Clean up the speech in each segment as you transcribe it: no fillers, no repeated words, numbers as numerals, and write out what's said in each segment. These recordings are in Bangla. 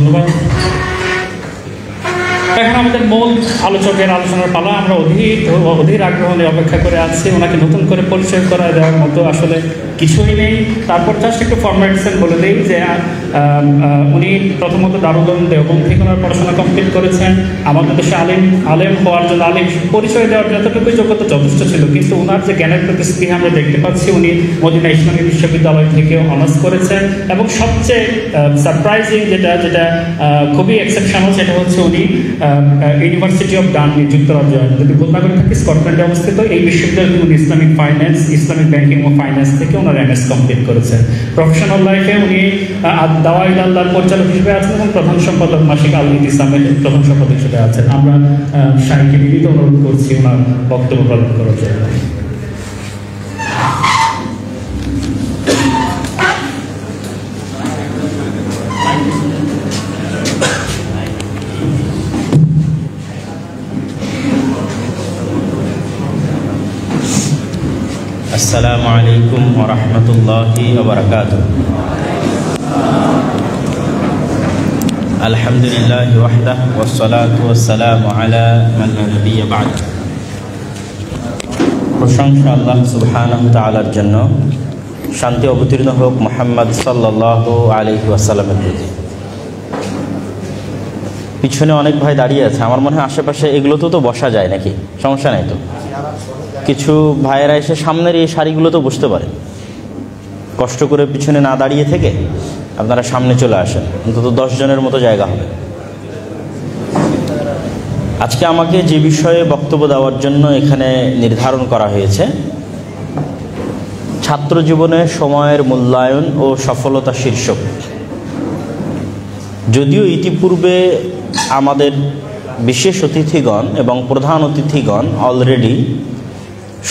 ধন্যবাদ। এখন আমাদের মূল আলোচকের আলোচনার পালা। আমরা অধীর আগ্রহ নিয়ে অপেক্ষা করে আছি। ওনাকে নতুন করে পরিচয় করা দেওয়ার মতো আসলে কিছুই নেই। তারপর জাস্ট একটু ফরম্যাটসেন বলে দিই যে উনি প্রথমত দারুল উলুম দেওবন্দ থেকে ওনার পড়াশোনা কমপ্লিট করেছেন। আমাদের দেশে আলেম হওয়ার জন্য, আলেম পরিচয় দেওয়ার জন্য যতটুকু যোগ্যতা যথেষ্ট ছিল, কিন্তু ওনার যে জ্ঞানের প্রতি স্পৃহা আমরা দেখতে পাচ্ছি, উনি মদিনা ইসলামী বিশ্ববিদ্যালয় থেকেও অনার্স করেছেন। এবং সবচেয়ে সারপ্রাইজিং যেটা খুবই এক্সেপশনাল, সেটা হচ্ছে উনি ইউনিভার্সিটি অফ ডানলি, যুক্তরাজ্য, যদি ভুল না করে থাকি, স্কটল্যান্ডে অবস্থিত এই বিশ্ববিদ্যালয়ে উনি ইসলামিক ফাইন্যান্স, ইসলামিক ব্যাংকিং ও ফাইন্যান্স থেকে ওনার এমএস কমপ্লিট করেছেন। প্রফেশনাল লাইফে উনি দাওয়াইল আল্লাহর পরিচালক হিসেবে আছেন এবং প্রধান সম্পাদক মাসিক আল ইতিসামের প্রধান সম্পাদক হিসেবে আছেন। আমরা শাইখকে বিনীত অনুরোধ করছি ওনার বক্তব্য প্রদান করার জন্য। আসসালামু আলাইকুম ওয়া রাহমাতুল্লাহি ওয়া বারাকাতুহু। আলহামদুলিল্লাহি ওয়াহদাহু ওয়াস সালাতু ওয়াস সালামু আলা মান লা নাবিয়্যা বা'দ। প্রশংসা আল্লাহ সুবহানাহু ওয়া তাআলার জন্য, শান্তি অবতীর্ণ হোক মুহাম্মদ সাল্লাল্লাহু আলাইহি ওয়াসাল্লামের প্রতি। পিছনে অনেক ভাই দাঁড়িয়ে আছে, আমার মনে হয় আশেপাশে এগুলোতেও তো বসা যায় নাকি? সমস্যা নাই তো? কিছু ভাইয়েরা এসে সামনের এই সারিগুলোতে বসতে পারে, কষ্ট করে পিছনে না দাঁড়িয়ে থেকে আপনারা সামনে চলে আসেন, অন্তত 10 জনের মতো জায়গা হবে। আজকে আমাকে যে বিষয়ে বক্তব্য দেওয়ার জন্য এখানে নির্ধারণ করা হয়েছে, ছাত্র জীবনে সময়ের মূল্যায়ন ও সফলতা শীর্ষক। যদিও ইতিপূর্বে আমাদের বিশেষ অতিথিগণ এবং প্রধান অতিথিগণ অলরেডি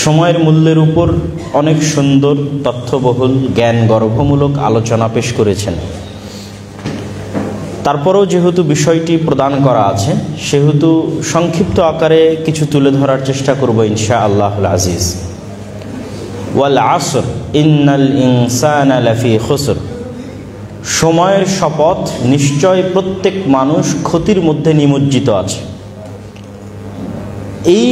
সময়ের মূল্যের উপর অনেক সুন্দর, তথ্যবহুল, জ্ঞান গর্ভমূলক আলোচনা পেশ করেছেন, তারপরেও যেহেতু বিষয়টি প্রদান করা আছে, সেহেতু সংক্ষিপ্ত আকারে কিছু তুলে ধরার চেষ্টা করব ইনশাআল্লাহুল আজিজ। ওয়াল আসর ইন্নাল ইনসানা লাফি খুসর। সময়ের শপথ, নিশ্চয় প্রত্যেক মানুষ ক্ষতির মধ্যে নিমজ্জিত আছে। এই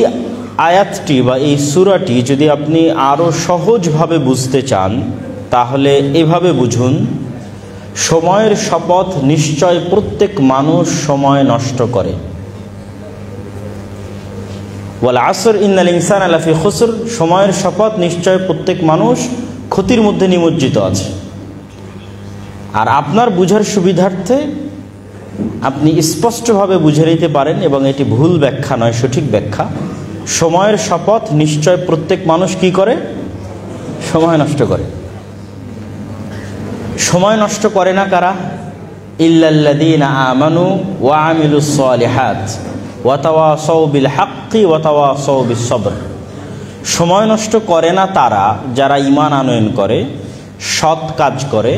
আয়াতটি বা এই সূরাটি যদি আপনি আরও সহজভাবে বুঝতে চান, তাহলে এভাবে বুঝুন, সময়ের শপথ, নিশ্চয় প্রত্যেক মানুষ সময় নষ্ট করে। ওয়াল আসর ইন্নাল ইনসানা লাফি খুসর। সময়ের শপথ, নিশ্চয় প্রত্যেক মানুষ ক্ষতির মধ্যে নিমজ্জিত আছে। আর আপনার বুঝার সুবিধার্থে আপনি স্পষ্টভাবে বুঝে নিতে পারেন, এবং এটি ভুল ব্যাখ্যা নয়, সঠিক ব্যাখ্যা। সময়ের শপথ, নিশ্চয় প্রত্যেক মানুষ কি করে? সময় নষ্ট করে। সময় নষ্ট করে না কারা? ইল্লাল্লাযীনা আমানু ওয়া আমিলুস সালিহাত ওয়া তাওয়াসাউ বিল হাক্কি ওয়া তাওয়াসাউ বিস সবর। সময় নষ্ট করে না তারা যারা ঈমান আনয়ন করে, সৎ কাজ করে,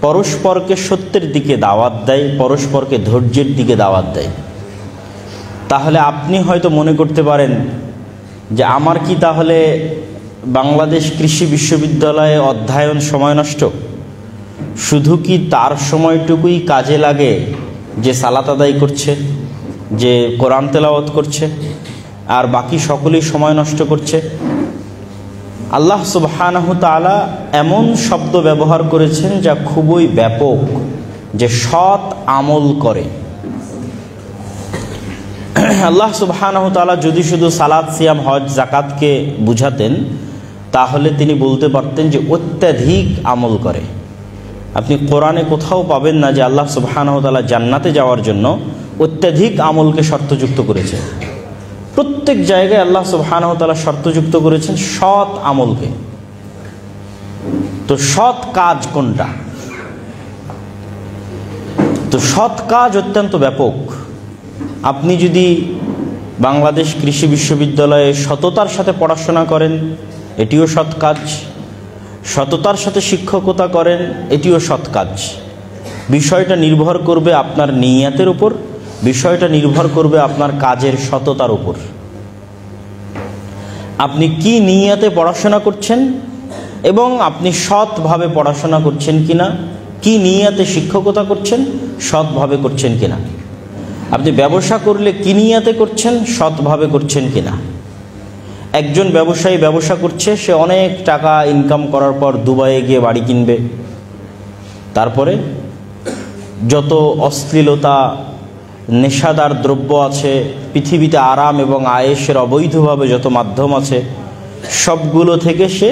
পরস্পরকে সত্যের দিকে দাওয়াত দেয়, পরস্পরকে ধৈর্যের দিকে দাওয়াত দেয়। তাহলে আপনি হয়তো মনে করতে পারেন যে আমার কি তাহলে বাংলাদেশ কৃষি বিশ্ববিদ্যালয়ে অধ্যয়ন সময় নষ্ট? শুধু কি তার সময়টুকুই কাজে লাগে যে সালাত আদায় করছে, যে কোরআন তেলাওয়াত করছে, আর বাকি সকলেই সময় নষ্ট করছে? আল্লাহ সুবহানাহু তাআলা এমন শব্দ ব্যবহার করেছেন যা খুবই ব্যাপক, যে সৎ আমল করে। আল্লাহ সুবহানাহু তাআলা যদি শুধু সালাত, সিয়াম, হজ, যাকাতকে বুঝাতেন, তাহলে তিনি বলতে পারতেন যে অত্যাধিক আমল করে। আপনি কোরআনে কোথাও পাবেন না যে আল্লাহ সুবহানাহু তাআলা জান্নাতে যাওয়ার জন্য অত্যাধিক আমলকে শর্তযুক্ত করেছে। প্রত্যেক জায়গায় আল্লাহ সুবহানাহু তাআলা শর্তযুক্ত করেছেন সৎ আমলকে। তো সৎ কাজ কোনটা? তো সৎ কাজ অত্যন্ত ব্যাপক। আপনি যদি বাংলাদেশ কৃষি বিশ্ববিদ্যালয়ে সততার সাথে পড়াশোনা করেন, এটিও সৎ কাজ। সততার সাথে শিক্ষকতা করেন, এটিও সৎ কাজ। বিষয়টা নির্ভর করবে আপনার নিয়তের উপর, বিষয়টা নির্ভর করবে আপনার কাজের সততার উপর। আপনি কি নিয়তে পড়াশোনা করছেন এবং আপনি সৎভাবে পড়াশোনা করছেন কিনা, কি নিয়তে শিক্ষকতা করছেন, সৎভাবে করছেন কিনা। আপনি ব্যবসা করলে কি নিয়াতে করছেন, সৎভাবে করছেন কিনা। একজন ব্যবসায়ী ব্যবসা করছে, সে অনেক টাকা ইনকাম করার পর দুবাইয়ে গিয়ে বাড়ি কিনবে, তারপরে যত অশ্লীলতা নেশাদার দ্রব্য আছে পৃথিবীতে, আরাম এবং আয়েশের অবৈধভাবে যত মাধ্যম আছে, সবগুলো থেকে সে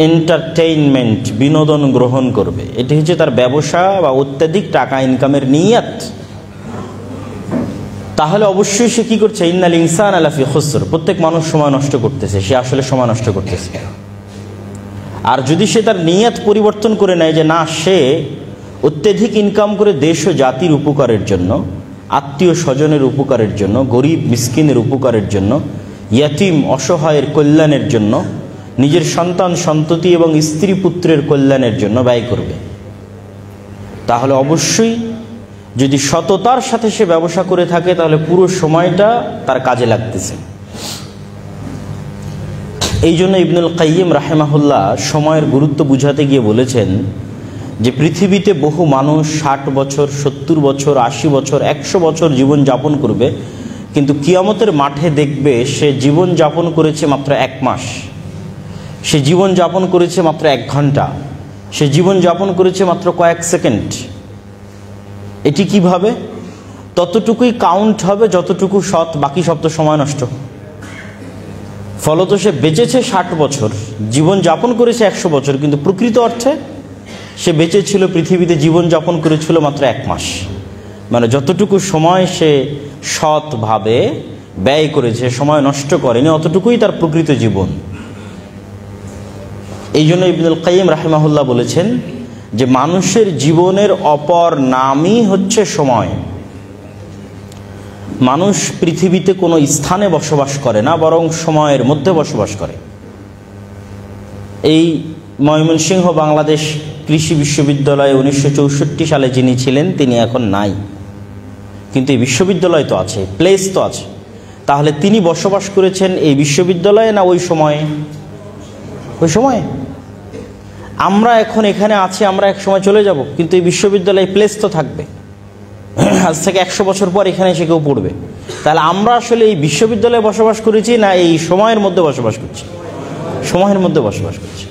এন্টারটেইনমেন্ট, বিনোদন গ্রহণ করবে। এটি হচ্ছে তার ব্যবসা বা অত্যাধিক টাকা ইনকামের নিয়াত। তাহলে অবশ্যই সে কি করছে, ইন্নাল ইনসানা লাফি খুসর, প্রত্যেক মানুষ সময় নষ্ট করতেছে, সে আসলে সময় নষ্ট করতেছে। আর যদি সে তার নিয়াত পরিবর্তন করে নেয় যে না, সে অত্যধিক ইনকাম করে দেশ ও জাতির উপকারের জন্য, আত্মীয় স্বজনের উপকারের জন্য, গরিব মিসকিনের উপকারের জন্য, ইয়াতিম অসহায়ের কল্যাণের জন্য, নিজের সন্তান সন্ততি এবং স্ত্রী পুত্রের কল্যাণের জন্য ব্যয় করবে, তাহলে অবশ্যই যদি সততার সাথে সে ব্যবসা করে থাকে তাহলে পুরো সময়টা তার কাজে লাগতেছে। এই জন্য ইবনুল কাইয়িম রাহিমাহুল্লাহ সময়ের গুরুত্ব বুঝাতে গিয়ে বলেছেন যে পৃথিবীতে বহু মানুষ 60 বছর, 70 বছর, 80 বছর, 100 বছর জীবন যাপন করবে, কিন্তু কিয়ামতের মাঠে দেখবে সে জীবন যাপন করেছে মাত্র 1 মাস, সে জীবন যাপন করেছে মাত্র 1 ঘন্টা, সে জীবন যাপন করেছে মাত্র কয়েক সেকেন্ড। এটি কিভাবে? ততটুকুই কাউন্ট হবে যতটুকু সৎ, বাকি সব তো সময় নষ্ট। ফলত সে বেঁচেছে 60 বছর, জীবন যাপন করেছে 100 বছর, কিন্তু প্রকৃত অর্থে সে বেঁচে ছিল, পৃথিবীতে জীবন যাপন করেছিল মাত্র 1 মাস। মানে যতটুকু সময় সে সৎভাবে ব্যয় করেছে, সময় নষ্ট করেনি, অতটুকুই তার প্রকৃত জীবন। এই জন্য ইবনুল কাইয়িম রাহিমাহুল্লাহ বলেছেন যে মানুষের জীবনের অপর নামই হচ্ছে সময়। মানুষ পৃথিবীতে কোনো স্থানে বসবাস করে না, বরং সময়ের মধ্যে বসবাস করে। এই ময়মনসিংহ বাংলাদেশ কৃষি বিশ্ববিদ্যালয়ে 1964 সালে যিনি ছিলেন তিনি এখন নাই, কিন্তু এই বিশ্ববিদ্যালয় তো আছে, প্লেস তো আছে। তাহলে তিনি বসবাস করেছেন এই বিশ্ববিদ্যালয়ে না ওই সময়ে? ওই সময়ে। আমরা এখন এখানে আছি, আমরা এক সময় চলে যাব, কিন্তু এই বিশ্ববিদ্যালয়ে প্লেস তো থাকবে। আজ থেকে 100 বছর পর এখানে এসে কেউ পড়বে। তাহলে আমরা আসলে এই বিশ্ববিদ্যালয়ে বসবাস করেছি না এই সময়ের মধ্যে বসবাস করছি? সময়ের মধ্যে বসবাস করছি।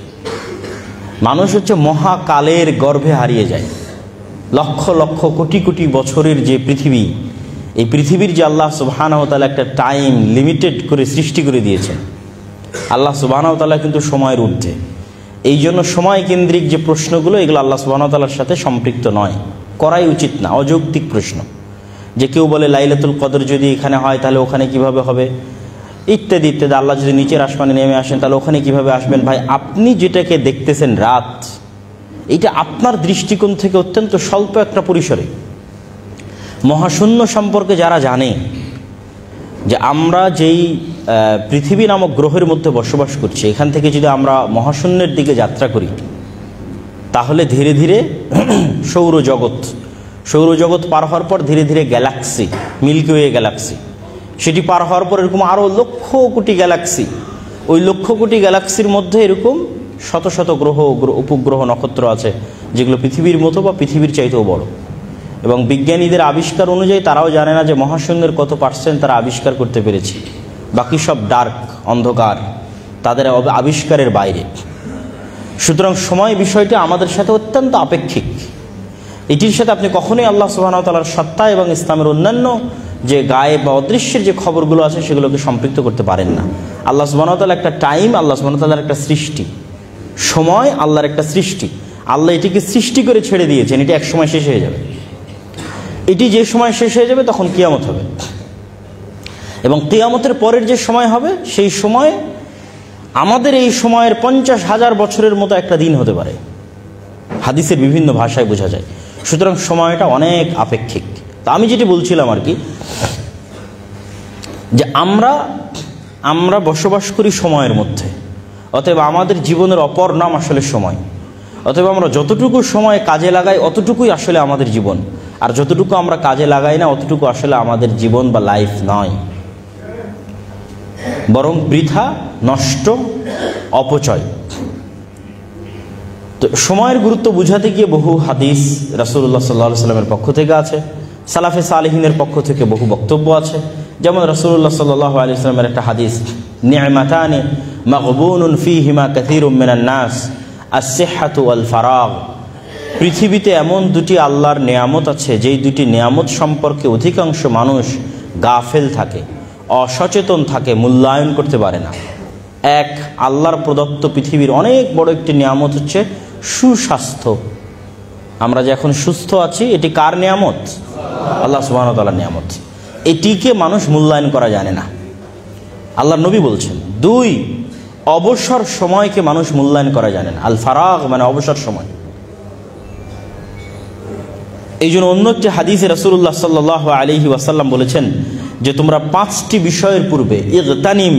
মানুষ হচ্ছে মহাকালের গর্ভে হারিয়ে যায়। লক্ষ লক্ষ কোটি কোটি বছরের যে পৃথিবী, এই পৃথিবীর যে আল্লাহ সুবহানাহু ওয়া তাআলা একটা টাইম লিমিটেড করে সৃষ্টি করে দিয়েছেন। আল্লাহ সুবহানাহু ওয়া তাআলা কিন্তু সময়ের ঊর্ধ্বে। এই জন্য সময় কেন্দ্রিক যে প্রশ্নগুলো, এগুলো আল্লাহ সুবহানাহু ওয়া তাআলার সাথে সম্পৃক্ত নয়, করাই উচিত না, অযৌক্তিক প্রশ্ন। যে কেউ বলে লাইলাতুল কদর যদি এখানে হয় তাহলে ওখানে কিভাবে হবে, ইত্যাদি ইত্যাদি। আল্লাহ যদি নিচের আসমানে নেমে আসেন তাহলে ওখানে কিভাবে আসবেন? ভাই, আপনি যেটাকে দেখতেছেন রাত, এটা আপনার দৃষ্টিকোণ থেকে অত্যন্ত স্বল্প একটা পরিসরে। মহাশূন্য সম্পর্কে যারা জানে যে আমরা যেই পৃথিবী নামক গ্রহের মধ্যে বসবাস করছি, এখান থেকে যদি আমরা মহাশূন্যের দিকে যাত্রা করি তাহলে ধীরে ধীরে সৌরজগৎ পার হওয়ার পর ধীরে ধীরে গ্যালাক্সি, মিল্কি ওয়ে গ্যালাক্সি, সেটি পার হওয়ার পর এরকম আরও লক্ষ কোটি গ্যালাক্সি, ওই লক্ষ কোটি গ্যালাক্সির মধ্যে এরকম শত শত গ্রহ, উপগ্রহ, নক্ষত্র আছে যেগুলো পৃথিবীর মতো বা পৃথিবীর চাইতেও বড়। এবং বিজ্ঞানীদের আবিষ্কার অনুযায়ী তারাও জানে না যে মহাশূন্যের কত % তারা আবিষ্কার করতে পেরেছে, বাকি সব ডার্ক, অন্ধকার, তাদের আবিষ্কারের বাইরে। সুতরাং সময় বিষয়টি আমাদের সাথে অত্যন্ত আপেক্ষিক। এটির সাথে আপনি কখনোই আল্লাহ সুবহানাহু ওয়া তাআলার সত্তা এবং ইসলামের অন্যান্য যে গায়েব বা অদৃশ্যের যে খবরগুলো আছে সেগুলোকে সম্পৃক্ত করতে পারেন না। আল্লাহ সুবহানাহু ওয়া তাআলা একটা টাইম, আল্লাহ সুবহানাহু ওয়া তাআলার একটা সৃষ্টি, সময় আল্লাহর একটা সৃষ্টি। আল্লাহ এটিকে সৃষ্টি করে ছেড়ে দিয়েছেন, এটি এক সময় শেষ হয়ে যাবে। এটি যে সময় শেষ হয়ে যাবে তখন কিয়ামত হবে, এবং কিয়ামতের পরের যে সময় হবে সেই সময় আমাদের এই সময়ের 50,000 বছরের মতো একটা দিন হতে পারে। হাদিসের বিভিন্ন ভাষায় বোঝা যায়। সুতরাং সময়টা অনেক আপেক্ষিক। তা আমি যেটি বলছিলাম আর কি, যে আমরা বসবাস করি সময়ের মধ্যে, অতএব আমাদের জীবনের অপর নাম আসলে সময়। অতএব আমরা যতটুকু সময় কাজে লাগাই অতটুকুই আসলে আমাদের জীবন, আর যতটুকু আমরা কাজে লাগাই না অতটুকু আসলে আমাদের জীবন বা লাইফ নয়, বরং বৃথা, নষ্ট, অপচয়। তো সময়ের গুরুত্ব বুঝাতে গিয়ে বহু হাদিস রাসূলুল্লাহ সাল্লাল্লাহু আলাইহি ওয়াসাল্লামের পক্ষ থেকে আছে, সালাফে সালেহিনের পক্ষ থেকে বহু বক্তব্য আছে। যেমন রাসূলুল্লাহ সাল্লাল্লাহু আলাইহি ওয়াসাল্লামের একটা হাদিস, নি'মাতানি মাগবুনুন ফীহিমা কাসীরুম মিনান নাস আস-সিহহাতু ওয়াল ফারাগ। পৃথিবীতে এমন দুটি আল্লাহর নেয়ামত আছে যেই দুটি নেয়ামত সম্পর্কে অধিকাংশ মানুষ গাফেল থাকে, অসচেতন থাকে, মূল্যায়ন করতে পারে না। এক, আল্লাহর প্রদত্ত পৃথিবীর অনেক বড় একটি নিয়ামত হচ্ছে সুস্বাস্থ্য। আমরা যে এখন সুস্থ আছি, এটি কার নিয়ামত? আল্লাহ সুবহানাহু ওয়া তাআলার নিয়ামত। এটিকে মানুষ মূল্যায়ন করা জানে না, আল্লাহর নবী বলছেন। দুই, অবসর সময়কে মানুষ মূল্যায়ন করা জানে না। আল ফারাগ মানে অবসর সময়। এই জন্য অন্য একটি হাদিসে রাসূলুল্লাহ সাল্লাল্লাহু আলাইহি ওয়াসাল্লাম বলেছেন যে তোমরা 5টি বিষয়ের পূর্বে ইগতানিম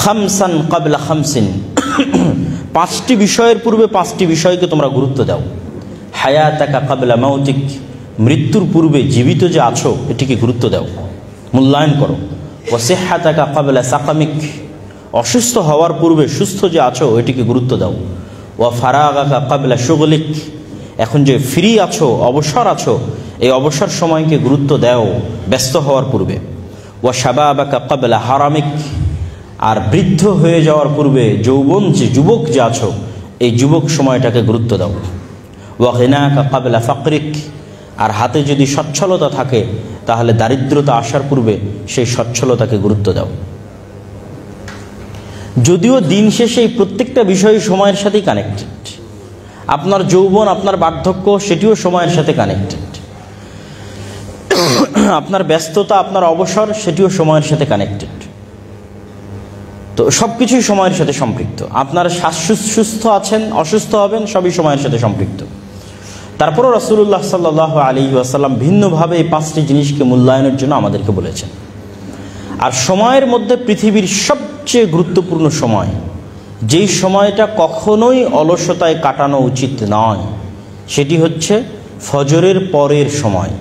খামসান ক্বাবলা খামসিন, 5টি বিষয়ের পূর্বে 5টি বিষয়কে তোমরা গুরুত্ব দাও। হায়াতাকা ক্বাবলা মাউতিক, মৃত্যুর পূর্বে জীবিত যে আছো এটিকে গুরুত্ব দাও, মূল্যায়ন করো। ওয়া সিহহাতাকা ক্বাবলা সাকামিক, অসুস্থ হওয়ার পূর্বে সুস্থ যে আছো এটিকে গুরুত্ব দাও। ওয়া ফারাগাকা ক্বাবলা শুগলিক, এখন যে ফ্রি আছো, অবসর আছো, এই অবসর সময়কে গুরুত্ব দাও ব্যস্ত হওয়ার পূর্বে। ওয়া শাবাবাকা ক্বাবলা হারামিক, আর বৃদ্ধ হয়ে যাওয়ার পূর্বে যৌবন যে যুবক যে আছো এই যুবক সময়টাকে গুরুত্ব দাও। ওয়া গিনাকা ক্বাবলা ফাকরিক, আর হাতে যদি সচ্ছলতা থাকে তাহলে দারিদ্রতা আসার পূর্বে সেই সচ্ছলতাকে গুরুত্ব দাও। যদিও দিন শেষে এই প্রত্যেকটা বিষয় সময়ের সাথেই কানেক্টেড। আপনার যৌবন, আপনার বার্ধক্য সেটিও সময়ের সাথে কানেক্টেড। আপনার ব্যস্ততা, আপনার অবসর সেটিও সময়ের সাথে কানেক্টেড। তো সব কিছুই সময়ের সাথে সম্পৃক্ত। আপনার সুস্থ আছেন, অসুস্থ হবেন, সবই সময়ের সাথে সম্পৃক্ত। তারপরও রাসূলুল্লাহ সাল্লাল্লাহু আলাইহি ওয়াসাল্লাম ভিন্নভাবে এই 5টি জিনিসকে মূল্যায়নের জন্য আমাদেরকে বলেছেন। আর সময়ের মধ্যে পৃথিবীর সবচেয়ে গুরুত্বপূর্ণ সময়, যেই সময়টা কখনোই অলসতায় কাটানো উচিত নয়, সেটি হচ্ছে ফজরের পরের সময়।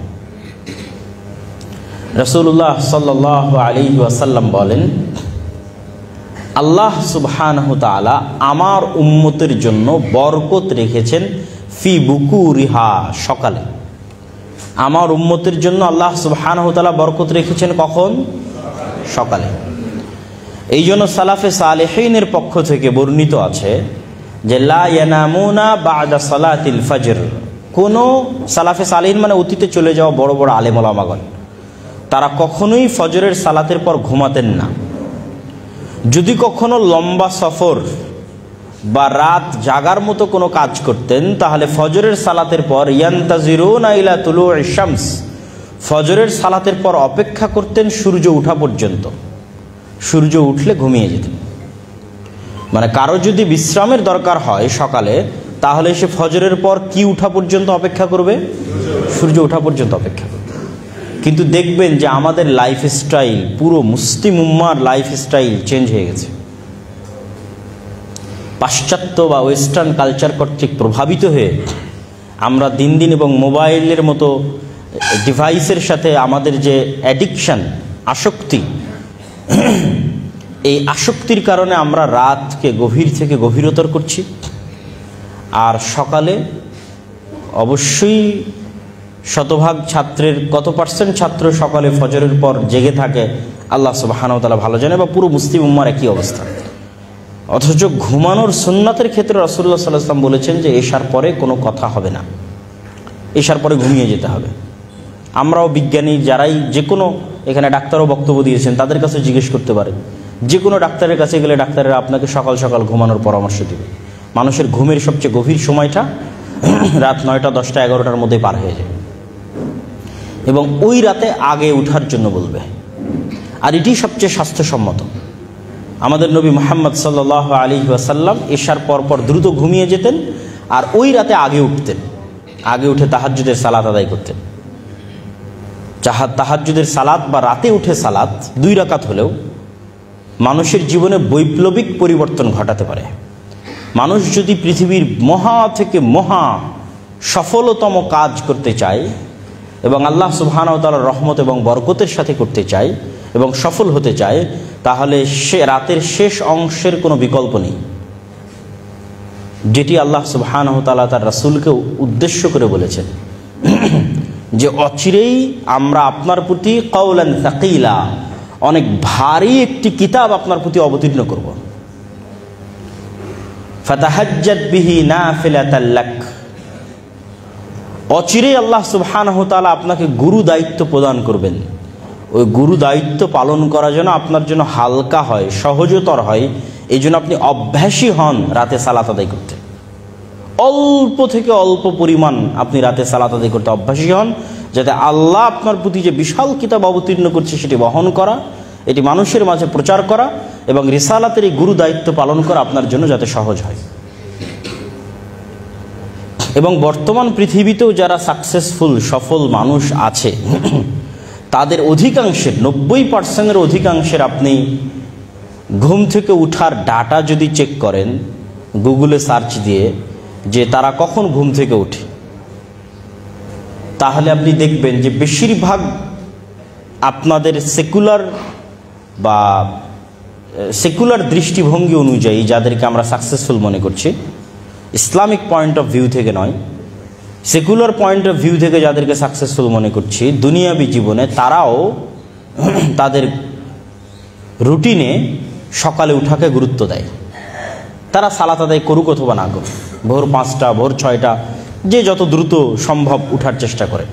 রাসূলুল্লাহ সাল্লাল্লাহু আলাইহি ওয়াসাল্লাম বলেন, আল্লাহ সুবহানাহু তাআলা আমার উম্মতের জন্য বরকত রেখেছেন ফি বুকুরিহা, সকালে। আমার উম্মতের জন্য আল্লাহ সুবহানাহু তাআলা বরকত রেখেছেন কখন? সকালে। এই জন্য সালাফে সালেহিনের পক্ষ থেকে বর্ণিত আছে যে লা ইয়ানামুনা বা'দা সালাতিল ফজর। কোন সালাফে সালেহিন মানে অতীতে চলে যাওয়া বড় বড় আলেম ওলামাগণ, তারা কখনোই ফজরের সালাতের পর ঘুমাতেন না। যদি কখনো লম্বা সফর বা রাত জাগার মতো কোনো কাজ করতেন তাহলে ফজরের সালাতের পর ইয়ান্তাজিরুনা ইলা তুলুইশ শামস, ফজরের সালাতের পর অপেক্ষা করতেন সূর্য ওঠা পর্যন্ত। সূর্য উঠলে ঘুমিয়ে যেতেন। মানে কারো যদি বিশ্রামের দরকার হয় সকালে, তাহলে সে ফজরের পর কি উঠা পর্যন্ত অপেক্ষা করবে? সূর্য ওঠা পর্যন্ত অপেক্ষা করবে। কিন্তু দেখবেন যে আমাদের লাইফস্টাইল, পুরো মুসলিম উম্মার লাইফস্টাইল চেঞ্জ হয়ে গেছে। পাশ্চাত্য বা ওয়েস্টার্ন কালচার কর্তৃক প্রভাবিত হয়ে আমরা দিন দিন, এবং মোবাইলের মতো ডিভাইসের সাথে আমাদের যে অ্যাডিকশান, আসক্তি, এই আসক্তির কারণে আমরা রাতকে গভীর থেকে গভীরতর করছি। আর সকালে অবশ্যই শতভাগ ছাত্রের কত পার্সেন্ট ছাত্র সকালে ফজরের পর জেগে থাকে আল্লাহ সুবহানাহু ওয়া তাআলা ভালো জানে, বা পুরো মুসলিম উম্মার একই অবস্থা। অথচ ঘুমানোর সুন্নাতের ক্ষেত্রে রাসূলুল্লাহ সাল্লাল্লাহু আলাইহি ওয়াসাল্লাম বলেছেন যে এশার পরে কোনো কথা হবে না, এশার পরে ঘুমিয়ে যেতে হবে। আমরাও বিজ্ঞানী যারাই, যে কোনো, এখানে ডাক্তারও বক্তব্য দিয়েছেন, তাদের কাছে জিজ্ঞেস করতে পারেন। যে কোনো ডাক্তারের কাছে গেলে ডাক্তারেরা আপনাকে সকাল সকাল ঘুমানোর পরামর্শ দেবে। মানুষের ঘুমের সবচেয়ে গভীর সময়টা রাত 9টা, 10টা, 11টার মধ্যে পার হয়ে যায়, এবং ওই রাতে আগে ওঠার জন্য বলবে। আর এটি সবচেয়ে স্বাস্থ্যসম্মত। আমাদের নবী মুহাম্মদ সাল্লাল্লাহু আলাইহি ওয়াসাল্লাম এশার পর দ্রুত ঘুমিয়ে যেতেন, আর ওই রাতে আগে উঠতেন। আগে উঠে তাহাজ্জুদের সালাত আদায় করতেন। তাহাজ্জুদের সালাত বা রাতে উঠে সালাত 2 রাকাত হলেও মানুষের জীবনে বৈপ্লবিক পরিবর্তন ঘটাতে পারে। মানুষ যদি পৃথিবীর মহা থেকে মহা সফলতম কাজ করতে চায় এবং আল্লাহ সুবহানাহু ওয়া তাআলার রহমত এবং বরকতের সাথে করতে চায় এবং সফল হতে চায়, তাহলে সে রাতের শেষ অংশের কোনো বিকল্প নেই। যেটি আল্লাহ সুবহানাহু ওয়া তাআলা তার রাসূলকে উদ্দেশ্য করে বলেছেন যে অচিরেই আমরা আপনার প্রতি কওলান সাকিলা, অনেক ভারী একটি কিতাব আপনার প্রতি অবতীর্ণ করব। ফাতাহাজ্জাত বিহি নাফিলাতাল লাক, অচিরেই আল্লাহ সুবহানাহু ওয়া তাআলা আপনাকে গুরু দায়িত্ব প্রদান করবেন। ওই গুরু দায়িত্ব পালন করার জন্য আপনার জন্য হালকা হয়, সহজতর হয়, এই জন্য আপনি অভ্যাসী হন রাতে সালাত আদায় করতে। অল্প থেকে অল্প পরিমাণ আপনি রাতে সালাত আদায় করতে অভ্যাসী হন, যাতে আল্লাহ আপনার প্রতি যে বিশাল কিতাব অবতীর্ণ করছে সেটি বহন করা, এটি মানুষের মাঝে প্রচার করা এবং রিসালাতের এই গুরু দায়িত্ব পালন করা আপনার জন্য যাতে সহজ হয়। এবং বর্তমান পৃথিবীতেও যারা সাকসেসফুল সফল মানুষ আছে তাদের অধিকাংশের 90% অধিকাংশের আপনি ঘুম থেকে উঠার ডাটা যদি চেক করেন গুগলে সার্চ দিয়ে যে তারা কখন ঘুম থেকে ওঠে, তাহলে আপনি দেখবেন যে বেশিরভাগ আপনাদের সেকুলার দৃষ্টিভঙ্গি অনুযায়ী যাদেরকে আমরা সাকসেসফুল মনে করছি, ইসলামিক পয়েন্ট অফ ভিউ থেকে নয়, সেকুলার পয়েন্ট অফ ভিউ থেকে যাদেরকে সাকসেসফুল মনে করছি দুনিয়াবী জীবনে, তারাও তাদের রুটিনে সকালে উঠাকে গুরুত্ব দেয়। তারা সালাত আদায় করুক অথবা না করুক, ভোর 5টা ভোর 6টা, যে যত দ্রুত সম্ভব উঠার চেষ্টা করে।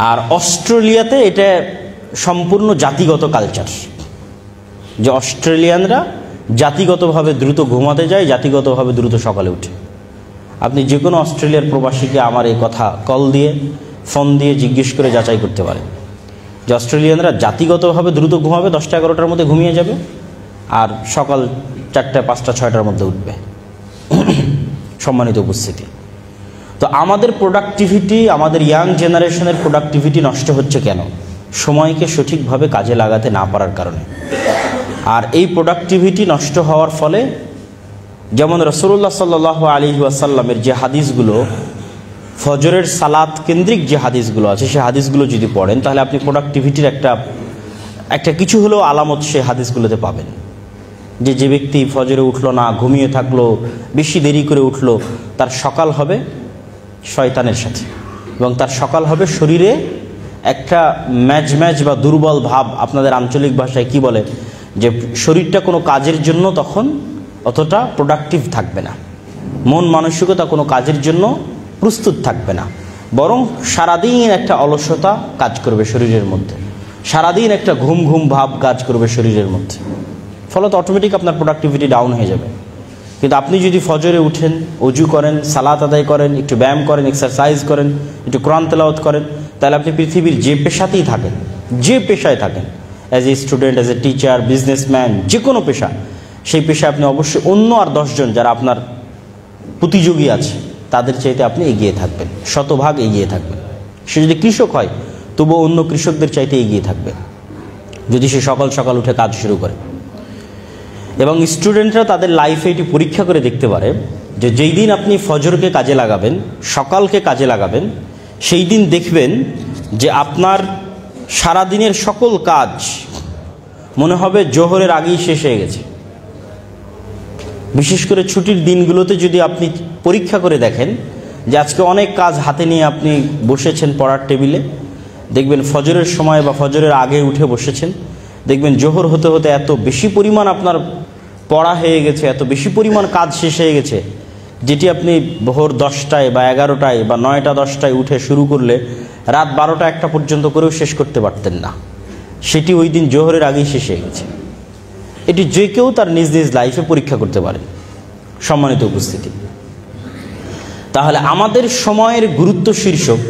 আর অস্ট্রেলিয়াতে এটা সম্পূর্ণ জাতিগত কালচার, যে অস্ট্রেলিয়ানরা জাতিগতভাবে দ্রুত ঘুমাতে যায়, জাতিগতভাবে দ্রুত সকালে উঠে। আপনি যে কোনো অস্ট্রেলিয়ার প্রবাসীকে আমার এই কথা কল দিয়ে ফোন দিয়ে জিজ্ঞেস করে যাচাই করতে পারেন যে অস্ট্রেলিয়ানরা জাতিগতভাবে দ্রুত ঘুমাবে, 10টা-11টার মধ্যে ঘুমিয়ে যাবে, আর সকাল 4টা 5টা 6টার মধ্যে উঠবে। সম্মানিত উপস্থিতি, তো আমাদের প্রোডাক্টিভিটি, আমাদের ইয়াং জেনারেশনের প্রোডাক্টিভিটি নষ্ট হচ্ছে কেন? সময়কে সঠিকভাবে কাজে লাগাতে না পারার কারণে। আর এই প্রোডাক্টিভিটি নষ্ট হওয়ার ফলে, যেমন রাসূলুল্লাহ সাল্লাল্লাহু আলাইহি ওয়াসাল্লামের যে হাদিসগুলো, ফজরের সালাত কেন্দ্রিক যে হাদিসগুলো আছে, সেই হাদিসগুলো যদি পড়েন তাহলে আপনি প্রোডাক্টিভিটির একটা কিছু হলেও আলামত সেই হাদিসগুলোতে পাবেন। যে ব্যক্তি ফজরে উঠলো না, ঘুমিয়ে থাকলো, বেশি দেরি করে উঠলো, তার সকাল হবে শয়তানের সাথে, এবং তার সকাল হবে শরীরে একটা ম্যাজ বা দুর্বল ভাব, আপনাদের আঞ্চলিক ভাষায় কি বলে, যে শরীরটা কোনো কাজের জন্য তখন অতটা প্রোডাক্টিভ থাকবে না, মন মানসিকতা কোনো কাজের জন্য প্রস্তুত থাকবে না, বরং সারাদিন একটা অলসতা কাজ করবে শরীরের মধ্যে, সারাদিন একটা ঘুম ঘুম ভাব কাজ করবে শরীরের মধ্যে, ফলত অটোমেটিক আপনার প্রোডাক্টিভিটি ডাউন হয়ে যাবে। কিন্তু আপনি যদি ফজরে উঠেন, অজু করেন, সালাত আদায় করেন, একটু ব্যায়াম করেন, এক্সারসাইজ করেন, একটু কোরআন তেলাওয়াত করেন, তাহলে আপনি পৃথিবীর যে পেশাতেই থাকেন, যে পেশায় থাকেন, as a student, as a teacher, businessman, যে কোনো পেশা, সেই পেশায় আপনি অবশ্যই অন্য আর 10 জন যারা আপনার প্রতিযোগী আছে তাদের চাইতে আপনি এগিয়ে থাকবেন, শতভাগ এগিয়ে থাকবেন। সে যদি কৃষক হয় তবুও অন্য কৃষকদের চাইতে এগিয়ে থাকবে যদি সে সকাল সকাল উঠে কাজ শুরু করে। এবং স্টুডেন্টরা তাদের লাইফে এটি পরীক্ষা করে দেখতে পারে যে যেই দিন আপনি ফজরকে কাজে লাগাবেন, সকালকে কাজে লাগাবেন, সেই দিন দেখবেন যে আপনার সারাদিনের সকল কাজ মনে হবে জোহরের আগেই শেষ হয়ে গেছে। বিশেষ করে ছুটির দিনগুলোতে যদি আপনি পরীক্ষা করে দেখেন যে আজকে অনেক কাজ হাতে নিয়ে আপনি বসেছেন পড়ার টেবিলে, দেখবেন ফজরের সময় বা ফজরের আগে উঠে বসেছেন, দেখবেন জোহর হতে হতে এত বেশি পরিমাণ আপনার পড়া হয়ে গেছে, এত বেশি পরিমাণ কাজ শেষ হয়ে গেছে, যেটি আপনি ভোর 10টায় বা 11টায় বা 9টা 10টায় উঠে শুরু করলে রাত 12টা 1টা পর্যন্ত করেও শেষ করতে পারতেন না, সেটি ওই দিন জোহরের আগেই শেষ হয়ে গেছে। এটি যে কেউ তার নিজ নিজ লাইফে পরীক্ষা করতে পারে। সম্মানিত উপস্থিতি, তাহলে আমাদের সময়ের গুরুত্ব শীর্ষক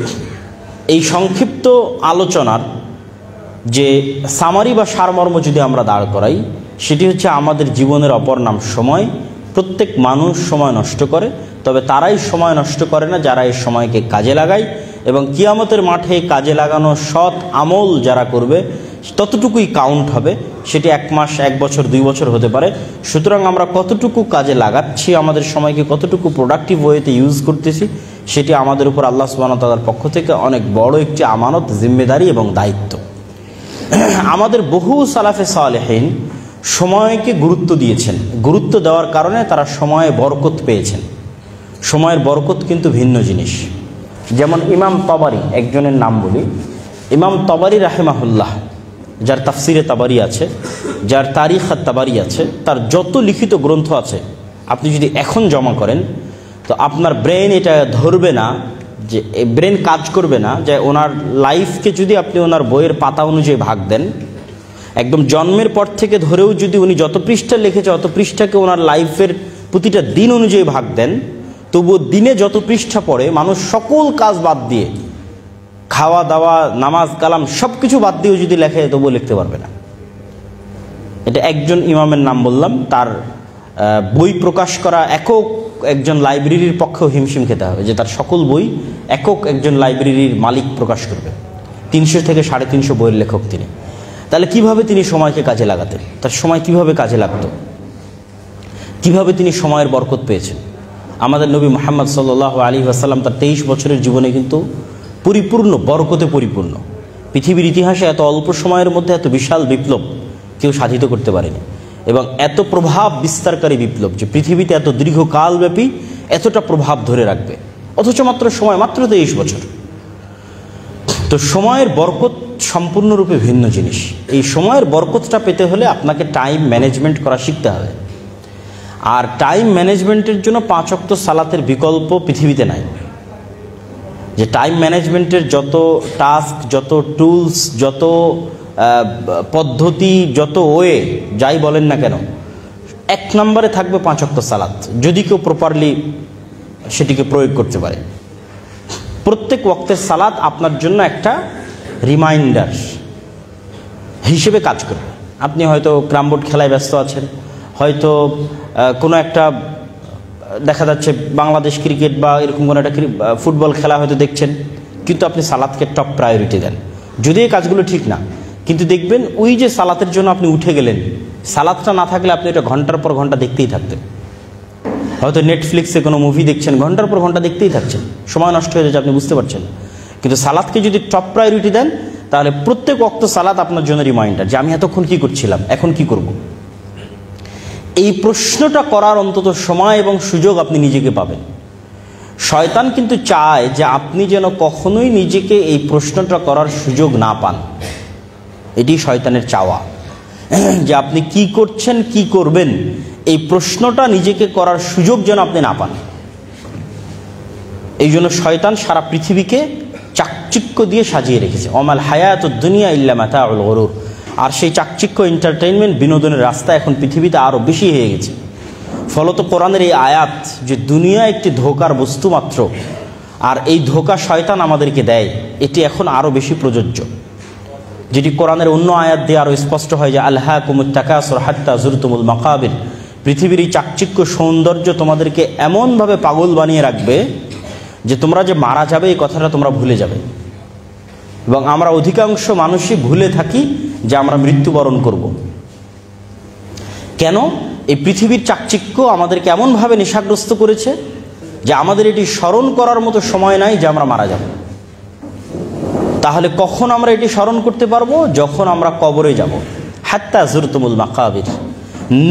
এই সংক্ষিপ্ত আলোচনার যে সামারি বা সারমর্ম যদি আমরা দাঁড় করাই, সেটি হচ্ছে আমাদের জীবনের অপর নাম সময়। প্রত্যেক মানুষ সময় নষ্ট করে, তবে তারাই সময় নষ্ট করে না যারা এই সময়কে কাজে লাগায়, এবং কিয়ামতের মাঠে কাজে লাগানো সৎ আমল যারা করবে ততটুকুই কাউন্ট হবে, সেটি 1 মাস 1 বছর 2 বছর হতে পারে। সুতরাং আমরা কতটুকু কাজে লাগাচ্ছি, আমাদের সময়কে কতটুকু প্রোডাক্টিভ ওয়েতে ইউজ করতেছি, সেটি আমাদের উপর আল্লাহ সুবহানাহু ওয়া তাআলার পক্ষ থেকে অনেক বড় একটি আমানত, জিম্মেদারি এবং দায়িত্ব। আমাদের বহু সালাফে সালেহিন সময়কে গুরুত্ব দিয়েছেন। গুরুত্ব দেওয়ার কারণে তারা সময়ে বরকত পেয়েছেন। সময়ের বরকত কিন্তু ভিন্ন জিনিস। যেমন ইমাম তবারি, একজনের নাম বলি, ইমাম তবারি রাহিমাহুল্লাহ, যার তাফসিরে তাবারি আছে, যার তারিখ আর তাবারি আছে, তার যত লিখিত গ্রন্থ আছে আপনি যদি এখন জমা করেন তো আপনার ব্রেন এটা ধরবে না, যে ব্রেন কাজ করবে না যে ওনার লাইফকে যদি আপনি ওনার বইয়ের পাতা অনুযায়ী ভাগ দেন, একদম জন্মের পর থেকে ধরেও যদি উনি যত পৃষ্ঠা লিখেছে অত পৃষ্ঠাকে ওনার লাইফের প্রতিটা দিন অনুযায়ী ভাগ দেন, তবুও দিনে যত পৃষ্ঠা পড়ে মানুষ সকল কাজ বাদ দিয়ে, খাওয়া দাওয়া নামাজ কালাম সব কিছু বাদ দিয়েও যদি লেখে তবুও লিখতে পারবে না। এটা একজন ইমামের নাম বললাম, তার বই প্রকাশ করা একক একজন লাইব্রেরির পক্ষেও হিমশিম খেতে হবে, যে তার সকল বই একক একজন লাইব্রেরির মালিক প্রকাশ করবে। 300 থেকে 350 বইয়ের লেখক তিনি। তাহলে কিভাবে তিনি সময়কে কাজে লাগাতেন, তার সময় কিভাবে কাজে লাগতো, কিভাবে তিনি সময়ের বরকত পেয়েছেন। আমাদের নবী মুহাম্মদ সাল্লাল্লাহু আলাইহি ওয়াসাল্লাম তার 23 বছরের জীবনে কিন্তু পরিপূর্ণ বরকতে পরিপূর্ণ। পৃথিবীর ইতিহাসে এত অল্প সময়ের মধ্যে এত বিশাল বিপ্লব কেউ সাধিত করতে পারেনি, এবং এত প্রভাব বিস্তারকারী বিপ্লব যে পৃথিবীতে এত দীর্ঘকালব্যাপী এতটা প্রভাব ধরে রাখবে, অথচ মাত্র সময় মাত্র 23 বছর। তো সময়ের বরকত সম্পূর্ণরূপে ভিন্ন জিনিস। এই সময়ের বরকতটা পেতে হলে আপনাকে টাইম ম্যানেজমেন্ট করা শিখতে হবে। আর টাইম ম্যানেজমেন্টের জন্য 5 ওয়াক্ত সালাতের বিকল্প পৃথিবীতে নাই। যে টাইম ম্যানেজমেন্টের যত টাস্ক, যত টুলস, যত পদ্ধতি, যত ওয়ে যাই বলেন না কেন, 1 নম্বরে থাকবে 5 ওয়াক্ত সালাত, যদি কেউ প্রপারলি সেটিকে প্রয়োগ করতে পারে। প্রত্যেক ওয়াক্তের সালাত আপনার জন্য একটা রিমাইন্ডার হিসেবে কাজ করবে। আপনি হয়তো ক্রামবোর্ড খেলায় ব্যস্ত আছেন, হয়তো কোনো একটা দেখা যাচ্ছে বাংলাদেশ ক্রিকেট বা এরকম কোনো একটা ফুটবল খেলা হয়তো দেখছেন, কিন্তু আপনি সালাতকে টপ প্রায়োরিটি দেন। যদি এই কাজগুলো ঠিক না, কিন্তু দেখবেন ওই যে সালাতের জন্য আপনি উঠে গেলেন, সালাতটা না থাকলে আপনি এটা ঘন্টার পর ঘন্টা দেখতেই থাকতেন। হয়তো নেটফ্লিক্সে কোনো মুভি দেখছেন, ঘন্টার পর ঘন্টা দেখতেই থাকছেন, সময় নষ্ট হয়ে যাচ্ছে, আপনি বুঝতে পারছেন। কিন্তু সালাতকে যদি টপ প্রায়োরিটি দেন, তাহলে প্রত্যেক ওয়াক্ত সালাত আপনার জন্য রিমাইন্ডার যে আমি এতক্ষণ কী করছিলাম, এখন কি করব। এই প্রশ্নটা করার অন্তত সময় এবং সুযোগ আপনি নিজেকে পাবেন। শয়তান কিন্তু চায় যে আপনি যেন কখনোই নিজেকে এই প্রশ্নটা করার সুযোগ না পান। এটি শয়তানের চাওয়া, যে আপনি কি করছেন, কি করবেন, এই প্রশ্নটা নিজেকে করার সুযোগ যেন আপনি না পান। এই জন্য শয়তান সারা পৃথিবীকে চাকচিক্য দিয়ে সাজিয়ে রেখেছে। অমাল হায়াতুদ দুনিয়া ইল্লা মাতাউল গুরুর। আর সেই চাকচিক্য, এন্টারটেইনমেন্ট, বিনোদনের রাস্তা এখন পৃথিবীতে আরও বেশি হয়ে গেছে। ফলত কোরআনের এই আয়াত যে দুনিয়া একটি ধোঁকার বস্তু মাত্র, আর এই ধোঁকা শয়তান আমাদেরকে দেয়, এটি এখন আরও বেশি প্রযোজ্য। যেটি কোরআনের অন্য আয়াত দিয়ে আরও স্পষ্ট হয় যে আলহাকুমুত তাকাসুর হাত্তা যুরতুমুল মাকাবির। পৃথিবীর এই চাকচিক্য সৌন্দর্য তোমাদেরকে এমনভাবে পাগল বানিয়ে রাখবে যে তোমরা যে মারা যাবে এই কথাটা তোমরা ভুলে যাবে। এবং আমরা অধিকাংশ মানুষই ভুলে থাকি যে আমরা মৃত্যুবরণ করব। কেন? এই পৃথিবীর চাকচিক্য আমাদেরকে এমনভাবে নেশাগ্রস্ত করেছে যে আমাদের এটি স্মরণ করার মতো সময় নাই যে আমরা মারা যাব। তাহলে কখন আমরা এটি স্মরণ করতে পারবো? যখন আমরা কবরে যাব। হাত্তা যুরতুমুল মাকাবির।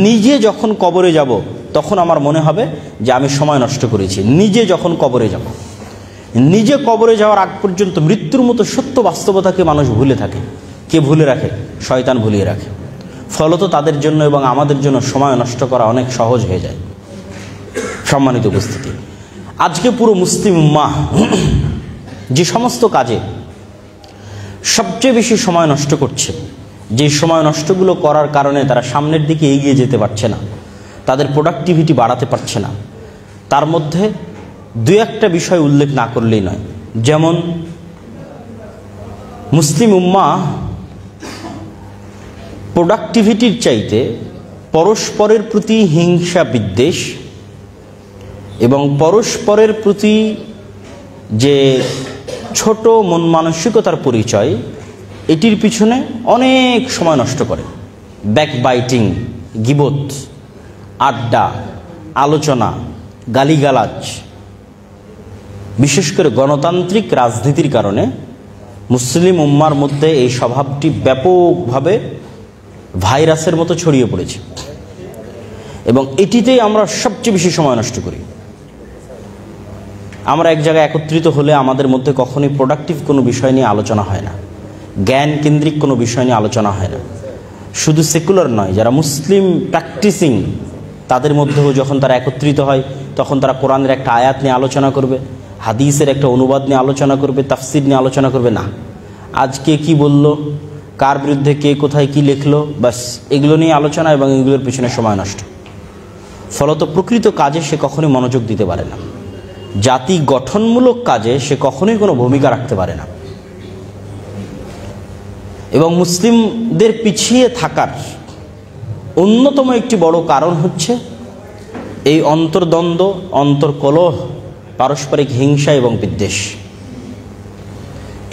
নিজে যখন কবরে যাব তখন আমার মনে হবে যে আমি সময় নষ্ট করেছি। নিজে যখন কবরে যাব, নিজে কবরে যাওয়ার আগ পর্যন্ত মৃত্যুর মতো সত্য বাস্তবতাকে মানুষ ভুলে থাকে। কে ভুলে রাখে? শয়তান ভুলিয়ে রাখে। ফলত তাদের জন্য এবং আমাদের জন্য সময় নষ্ট করা অনেক সহজ হয়ে যায়। সম্মানিত উপস্থিতি, আজকে পুরো মুসলিম উম্মাহ যে সমস্ত কাজে সবচেয়ে বেশি সময় নষ্ট করছে, যে সময় নষ্টগুলো করার কারণে তারা সামনের দিকে এগিয়ে যেতে পারছে না, তাদের প্রোডাক্টিভিটি বাড়াতে পারছে না, তার মধ্যে 2-1টা বিষয় উল্লেখ না করলেই নয়। যেমন মুসলিম উম্মাহ প্রোডাক্টিভিটির চাইতে পরস্পরের প্রতি হিংসা বিদ্বেষ এবং পরস্পরের প্রতি যে ছোট মন মানসিকতার পরিচয়, এটির পিছনে অনেক সময় নষ্ট করে। ব্যাকবাইটিং, গিবত, আড্ডা, আলোচনা, গালিগালাজ, বিশেষ করে গণতান্ত্রিক রাজনীতির কারণে মুসলিম উম্মার মধ্যে এই স্বভাবটি ব্যাপকভাবে ভাইরাসের মতো ছড়িয়ে পড়েছে, এবং এটিতেই আমরা সবচেয়ে বেশি সময় নষ্ট করি। আমরা এক জায়গায় একত্রিত হলে আমাদের মধ্যে কখনোই প্রোডাক্টিভ কোনো বিষয় নিয়ে আলোচনা হয় না, জ্ঞান কেন্দ্রিক কোনো বিষয় নিয়ে আলোচনা হয় না। শুধু সেকুলার নয়, যারা মুসলিম প্র্যাকটিসিং তাদের মধ্যেও যখন তারা একত্রিত হয় তখন তারা কোরআনের একটা আয়াত নিয়ে আলোচনা করবে, হাদিসের একটা অনুবাদ নিয়ে আলোচনা করবে, তাফসির নিয়ে আলোচনা করবে না। আজকে কি বলল, কার বিরুদ্ধে কে কোথায় কি লিখলো, বাস এগুলো নিয়ে আলোচনা এবং এগুলোর পিছনে সময় নষ্ট। ফলত প্রকৃত কাজে সে কখনোই মনোযোগ দিতে পারে না, জাতি গঠনমূলক কাজে সে কখনোই কোনো ভূমিকা রাখতে পারে না। এবং মুসলিমদের পিছিয়ে থাকার অন্যতম একটি বড় কারণ হচ্ছে এই অন্তর্দ্বন্দ্ব, অন্তর্কলহ, পারস্পরিক হিংসা এবং বিদ্বেষ।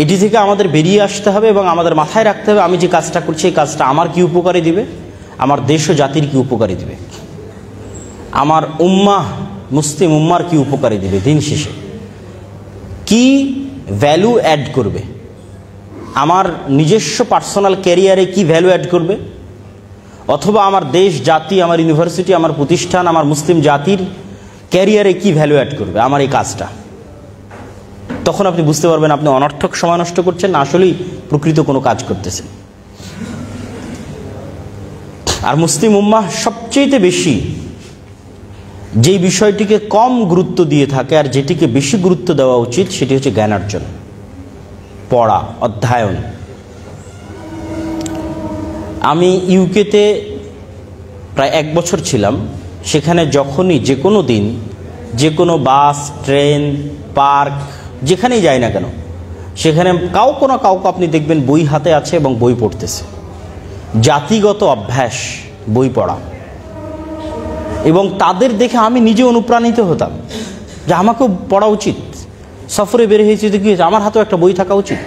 এটি থেকে আমাদের বেরিয়ে আসতে হবে এবং আমাদের মাথায় রাখতে হবে, আমি যে কাজটা করছি এই কাজটা আমার কি উপকারে দিবে, আমার দেশ ও জাতির কি উপকারে দিবে, আমার উম্মাহ মুসলিম উম্মার কি উপকারে দিবে, দিন শেষে কি ভ্যালু অ্যাড করবে, আমার নিজস্ব পার্সোনাল ক্যারিয়ারে কি ভ্যালু অ্যাড করবে, অথবা আমার দেশ জাতি, আমার ইউনিভার্সিটি, আমার প্রতিষ্ঠান, আমার মুসলিম জাতির ক্যারিয়ারে কি ভ্যালু অ্যাড করবে আমার এই কাজটা। তখন আপনি বুঝতে পারবেন আপনি অনর্থক সময় নষ্ট করছেন না আসলেই প্রকৃত কোনো কাজ করতেছেন। আর মুসলিম উম্মাহ সবচেয়ে বেশি যেই বিষয়টিকে কম গুরুত্ব দিয়ে থাকে আর যেটিকে বেশি গুরুত্ব দেওয়া উচিত সেটি হচ্ছে জ্ঞানার্জন, পড়া, অধ্যয়ন। আমি ইউকেতে প্রায় 1 বছর ছিলাম। সেখানে যখনই যে কোনো দিন যে কোনো বাস, ট্রেন, পার্ক, যেখানেই যাই না কেন, সেখানে কাউকে না কাউকে আপনি দেখবেন বই হাতে আছে এবং বই পড়তেছে। জাতিগত অভ্যাস বই পড়া, এবং তাদের দেখে আমি নিজে অনুপ্রাণিত হতাম যে আমাকেও পড়া উচিত। সফরে বের হয়েছি তো কি হয়েছে, আমার হাতেও একটা বই থাকা উচিত।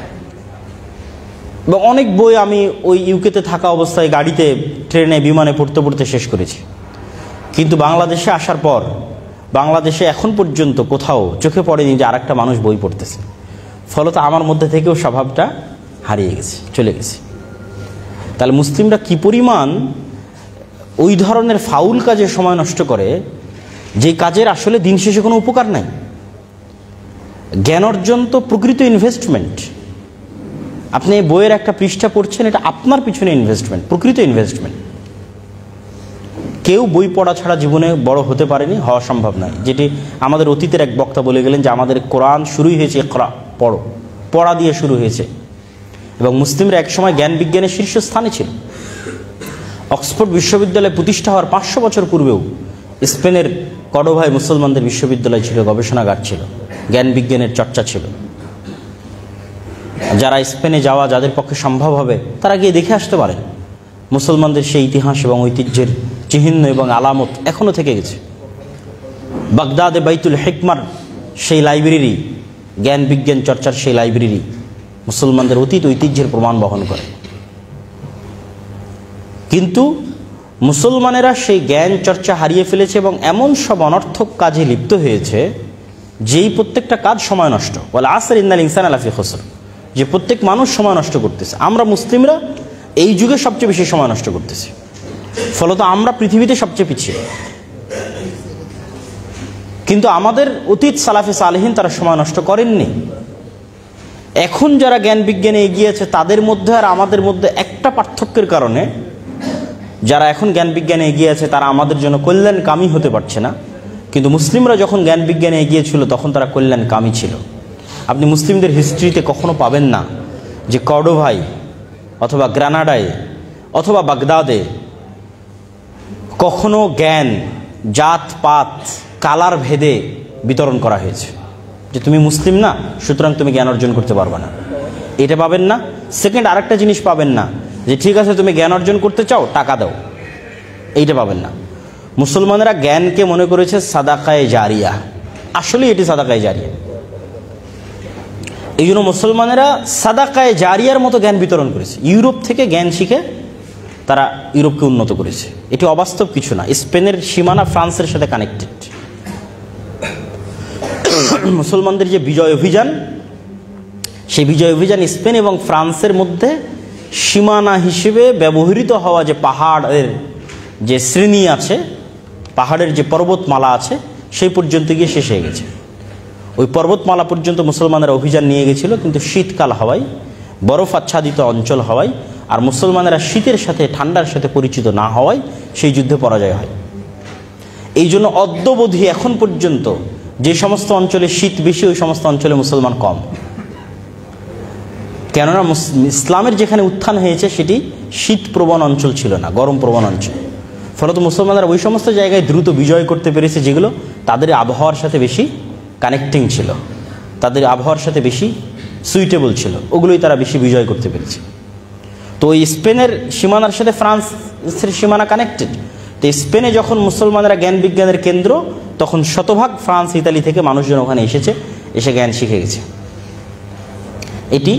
এবং অনেক বই আমি ওই ইউকেতে থাকা অবস্থায় গাড়িতে, ট্রেনে, বিমানে পড়তে পড়তে শেষ করেছি। কিন্তু বাংলাদেশে আসার পর বাংলাদেশে এখন পর্যন্ত কোথাও চোখে পড়েনি যে আরেকটা মানুষ বই পড়তেছে। ফলত আমার মধ্যে থেকেও স্বভাবটা হারিয়ে গেছে, চলে গেছে। তাহলে মুসলিমরা কি পরিমাণ ওই ধরনের ফাউল কাজে সময় নষ্ট করে যে কাজের আসলে দিন শেষে কোনো উপকার নাই। জ্ঞান অর্জন তো প্রকৃত ইনভেস্টমেন্ট। আপনি বইয়ের একটা পৃষ্ঠা পড়ছেন, এটা আপনার পিছনে ইনভেস্টমেন্ট, প্রকৃত ইনভেস্টমেন্ট। কেউ বই পড়া ছাড়া জীবনে বড় হতে পারেনি, হওয়া সম্ভব নয়। যেটি আমাদের অতীতের এক বক্তা বলে গেলেন যে আমাদের কোরআন শুরুই হয়েছে ইকরা, পড়ো, পড়া দিয়ে শুরু হয়েছে। এবং মুসলিমরা একসময় জ্ঞান বিজ্ঞানের শীর্ষস্থানে ছিল। অক্সফোর্ড বিশ্ববিদ্যালয় প্রতিষ্ঠা হওয়ার 500 বছর পূর্বেও স্পেনের কর্ডোভায় মুসলমানদের বিশ্ববিদ্যালয় ছিল, গবেষণাগার ছিল, জ্ঞান বিজ্ঞানের চর্চা ছিল। যারা স্পেনে যাওয়া, যাদের পক্ষে সম্ভব হবে, তারা গিয়ে দেখে আসতে পারেন। মুসলমানদের সেই ইতিহাস এবং ঐতিহ্যের চিহ্ন এবং আলামত এখনও থেকে গেছে। বাগদাদে বাইতুল হিকমার সেই লাইব্রেরি, জ্ঞান বিজ্ঞান চর্চার সেই লাইব্রেরি মুসলমানদের অতীত ঐতিহ্যের প্রমাণ বহন করে। কিন্তু মুসলমানেরা সেই জ্ঞান চর্চা হারিয়ে ফেলেছে এবং এমন সব অনর্থক কাজে লিপ্ত হয়েছে যেই প্রত্যেকটা কাজ সময় নষ্ট। ওয়াল আসর ইন্নাল ইনসানা লাফি খুসর, যে প্রত্যেক মানুষ সময় নষ্ট করতেছে। আমরা মুসলিমরা এই যুগে সবচেয়ে বেশি সময় নষ্ট করতেছি, ফলত আমরা পৃথিবীতে সবচেয়ে পিছিয়ে। কিন্তু আমাদের অতীত সালাফে সালেহিন তারা সময় নষ্ট করেননি। এখন যারা জ্ঞান বিজ্ঞানে এগিয়েছে তাদের মধ্যে আর আমাদের মধ্যে একটা পার্থক্যের কারণে যারা এখন জ্ঞান বিজ্ঞানে এগিয়ে আছে তারা আমাদের জন্য কল্যাণকামী হতে পারছে না। কিন্তু মুসলিমরা যখন জ্ঞান বিজ্ঞানে এগিয়েছিল তখন তারা কল্যাণকামী ছিল। আপনি মুসলিমদের হিস্ট্রিতে কখনো পাবেন না যে কর্ডোভায় অথবা গ্রানাডায় অথবা বাগদাদে কখনো জ্ঞান জাত পাত কালার ভেদে বিতরণ করা হয়েছে যে তুমি মুসলিম না সুতরাং তুমি জ্ঞান অর্জন করতে পারবে না, এটা পাবেন না। সেকেন্ড, আরেকটা জিনিস পাবেন না যে ঠিক আছে তুমি জ্ঞান অর্জন করতে চাও, টাকা দাও, এইটা পাবেন না। মুসলমানেরা জ্ঞানকে মনে করেছে সাদাকায়ে জারিয়া, আসলে এটি সাদাকায়ে জারিয়া। এই জন্য মুসলমানেরা সাদাকায়ে জারিয়ার মতো জ্ঞান বিতরণ করেছে। ইউরোপ থেকে জ্ঞান শিখে তারা ইউরোপকে উন্নত করেছে। এটি অবাস্তব কিছু না। স্পেনের সীমানা ফ্রান্সের সাথে কানেক্টেড। মুসলমানদের যে বিজয় অভিযান, সেই বিজয় অভিযান স্পেন এবং ফ্রান্সের মধ্যে সীমানা হিসেবে ব্যবহৃত হওয়া যে পাহাড়ের যে শ্রেণী আছে, পাহাড়ের যে পর্বতমালা আছে, সেই পর্যন্ত গিয়ে শেষ হয়ে গেছে। ওই পর্বতমালা পর্যন্ত মুসলমানেরা অভিযান নিয়ে গেছিল, কিন্তু শীতকাল হওয়ায়, বরফ আচ্ছাদিত অঞ্চল হওয়ায়, আর মুসলমানেরা শীতের সাথে ঠান্ডার সাথে পরিচিত না হওয়ায় সেই যুদ্ধে পরাজয় হয়। এই জন্য অদ্যবধি এখন পর্যন্ত যে সমস্ত অঞ্চলে শীত বেশি, ওই সমস্ত অঞ্চলে মুসলমান কম। কেননা ইসলামের যেখানে উত্থান হয়েছে সেটি শীতপ্রবণ অঞ্চল ছিল না, গরম প্রবণ অঞ্চল। ফলত মুসলমানরা ওই সমস্ত জায়গায় দ্রুত বিজয় করতে পেরেছে যেগুলো তাদের আবহাওয়ার সাথে বেশি কানেক্টিং ছিল, তাদের আবহাওয়ার সাথে বেশি সুইটেবল ছিল, ওগুলোই তারা বেশি বিজয় করতে পেরেছে। তো ওই স্পেনের সীমানার সাথে ফ্রান্সের সীমানা কানেক্টেড। তো স্পেনে যখন মুসলমানেরা জ্ঞান বিজ্ঞানের কেন্দ্র, তখন শতভাগ ফ্রান্স ইতালি থেকে মানুষজন ওখানে এসে জ্ঞান শিখে গেছে। এটি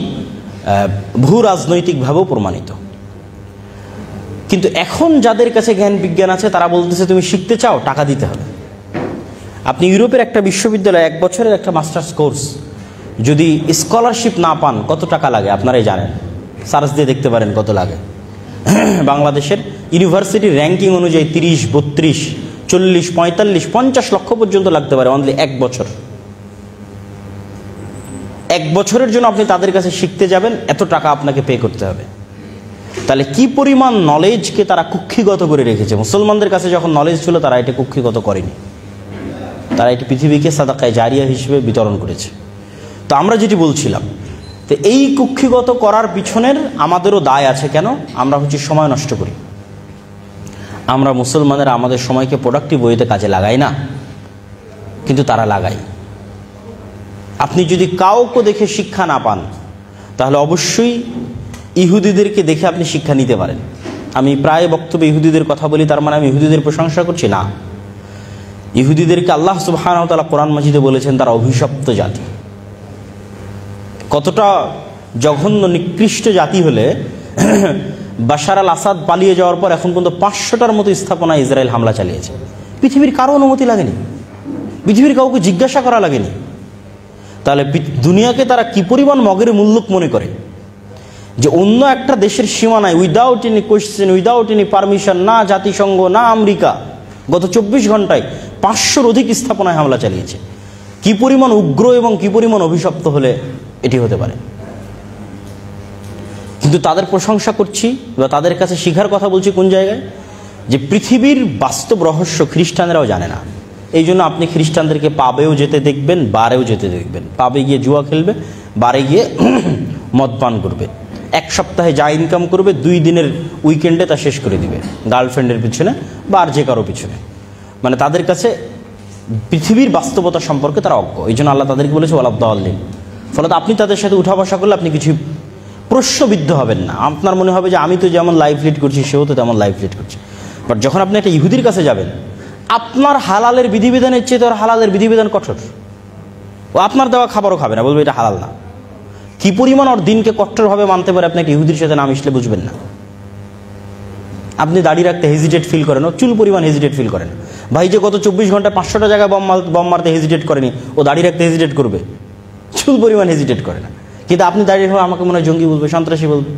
ভূ রাজনৈতিকভাবেও প্রমাণিত। কিন্তু এখন যাদের কাছে জ্ঞান বিজ্ঞান আছে তারা বলতেছে তুমি শিখতে চাও, টাকা দিতে হবে। আপনি ইউরোপের একটা বিশ্ববিদ্যালয়ে 1 বছরের একটা মাস্টার্স কোর্স যদি স্কলারশিপ না পান কত টাকা লাগে আপনারাই জানেন, সার্চ দিয়ে দেখতে পারেন কত লাগে। বাংলাদেশের ইউনিভার্সিটির র্যাঙ্কিং অনুযায়ী 30, 32, 40, 45, 50 লক্ষ পর্যন্ত লাগতে পারে অনলি 1 বছর। 1 বছরের জন্য আপনি তাদের কাছে শিখতে যাবেন, এত টাকা আপনাকে পে করতে হবে। তাহলে কি পরিমাণ নলেজকে তারা কুক্ষিগত করে রেখেছে। মুসলমানদের কাছে যখন নলেজ ছিল তারা এটা কুক্ষিগত করেনি, তারা এটি পৃথিবীকে সাদাকায়ে জারিয়া হিসেবে বিতরণ করেছে। তো আমরা যেটি বলছিলাম, তো এই কুক্ষিগত করার পিছনের আমাদেরও দায় আছে। কেন? আমরা সময় নষ্ট করি। আমরা মুসলমানেরা আমাদের সময়কে প্রোডাক্টিভ ওয়েতে কাজে লাগাই না, কিন্তু তারা লাগায়। আপনি যদি কাউকে দেখে শিক্ষা না পান তাহলে অবশ্যই ইহুদিদেরকে দেখে আপনি শিক্ষা নিতে পারেন। আমি প্রায় বক্তব্যে ইহুদিদের কথা বলি, তার মানে আমি ইহুদিদের প্রশংসা করছি না। ইহুদিদেরকে আল্লাহ সুবহানাহু ওয়া তাআলা কোরআন মাজিদে বলেছেন তারা অভিশপ্ত জাতি। কতটা জঘন্য নিকৃষ্ট জাতি হলে বাশার আল আসাদ পালিয়ে যাওয়ার পর এখন পর্যন্ত 500টার মতো স্থাপনায় ইসরায়েল হামলা চালিয়েছে। পৃথিবীর কারো অনুমতি লাগেনি, পৃথিবীর কাউকে জিজ্ঞাসা করা লাগেনি। তাহলে দুনিয়াকে তারা কি পরিমাণ মগের মুল্লুক মনে করে যে অন্য একটা দেশের সীমানায় without any question, without any permission, না জাতিসংঘ না আমেরিকা, গত 24 ঘন্টায় 500-র অধিক স্থাপনায় হামলা চালিয়েছে। কি পরিমাণ উগ্র এবং কি পরিমাণ অভিশপ্ত হলে এটি হতে পারে। কিন্তু তাদের প্রশংসা করছি বা তাদের কাছে শিখার কথা বলছি কোন জায়গায়, যে পৃথিবীর বাস্তব রহস্য খ্রিস্টানরাও জানে না। এই জন্য আপনি খ্রিস্টানদেরকে পাবেও যেতে দেখবেন, বারেও যেতে দেখবেন। পাবে গিয়ে জুয়া খেলবে, বারে গিয়ে মদ পান করবে। 1 সপ্তাহে যা ইনকাম করবে 2 দিনের উইকেন্ডে তা শেষ করে দিবে গার্লফ্রেন্ডের পিছনে বা আর যে কারো পিছনে। মানে তাদের কাছে পৃথিবীর বাস্তবতা সম্পর্কে তারা অজ্ঞ। এই জন্য আল্লাহ তাদেরকে বলেছে ওয়ালাদ্দাল্লিন। ফলত আপনি তাদের সাথে উঠা বসা করলে আপনি কিছু প্রশ্নবিদ্ধ হবেন না। আপনার মনে হবে যে আমি তো যেমন লাইফ লিড করছি সেও তো তেমন লাইফ লিড করছে। বাট যখন আপনি একটা ইহুদির কাছে যাবেন, আপনার হালালের বিধিবিধানের চেয়ে তোর হালালের বিধিবিধান কঠোর। ও আপনার দেওয়া খাবারও খাবে না, বলবে এটা হালাল না। কি পরিমাণ ওর দিনকে কঠোরভাবে মানতে পারে আপনি একটা ইহুদির সাথে না মিশলে বুঝবেন না। আপনি দাঁড়িয়ে রাখতে হেজিটেট ফিল করেন, ও চুল পরিমাণ হেজিটেট ফিল করেন। ভাই যে গত 24 ঘন্টায় 500টা জায়গায় বম মারতে হেজিটেট করেনি, ও দাঁড়িয়ে রাখতে হেজিটেট করবে, চুল পরিমাণ হেজিটেট করে না। কিন্তু আপনি দাঁড়িয়ে হয়ে আমাকে মনে হয় জঙ্গি বলবে, সন্ত্রাসী বলবে।